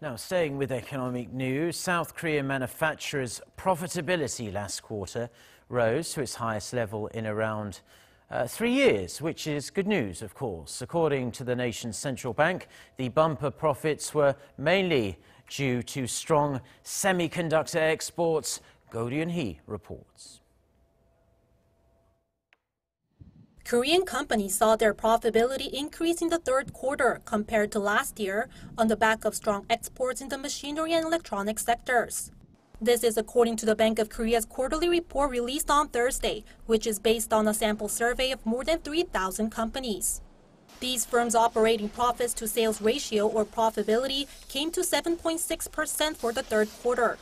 Now, staying with economic news, South Korean manufacturers' profitability last quarter rose to its highest level in around 3 years, which is good news, of course. According to the nation's central bank, the bumper profits were mainly due to strong semiconductor exports. Ko Roon-hee reports. Korean companies saw their profitability increase in the third quarter compared to last year on the back of strong exports in the machinery and electronics sectors. This is according to the Bank of Korea's quarterly report released on Thursday, which is based on a sample survey of more than 3,000 companies. These firms' operating profits to sales ratio or profitability came to 7.6% for the third quarter.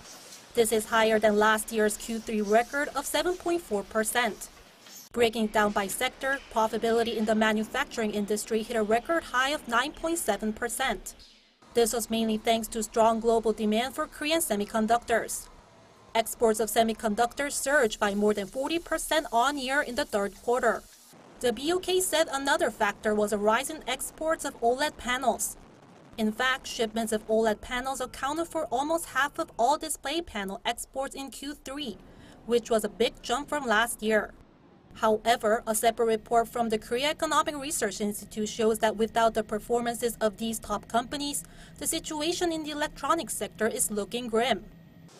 This is higher than last year's Q3 record of 7.4%. Breaking down by sector, profitability in the manufacturing industry hit a record high of 9.7%. This was mainly thanks to strong global demand for Korean semiconductors. Exports of semiconductors surged by more than 40% on-year in the third quarter. The BOK said another factor was a rise in exports of OLED panels. In fact, shipments of OLED panels accounted for almost half of all display panel exports in Q3, which was a big jump from last year. However, a separate report from the Korea Economic Research Institute shows that without the performances of these top companies, the situation in the electronics sector is looking grim.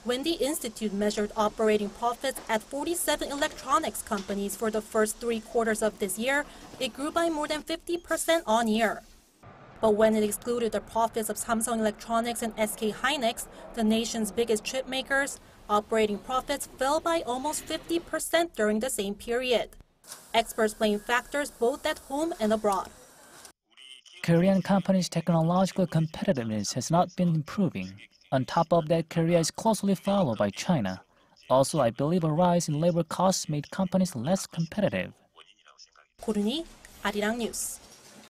When the institute measured operating profits at 47 electronics companies for the first 3 quarters of this year, it grew by more than 50% on-year. But when it excluded the profits of Samsung Electronics and SK Hynix, the nation's biggest chip makers, operating profits fell by almost 50% during the same period. Experts blame factors both at home and abroad. Korean companies' technological competitiveness has not been improving. On top of that, Korea is closely followed by China. Also, I believe a rise in labor costs made companies less competitive. Ko Roon-hee, Arirang News.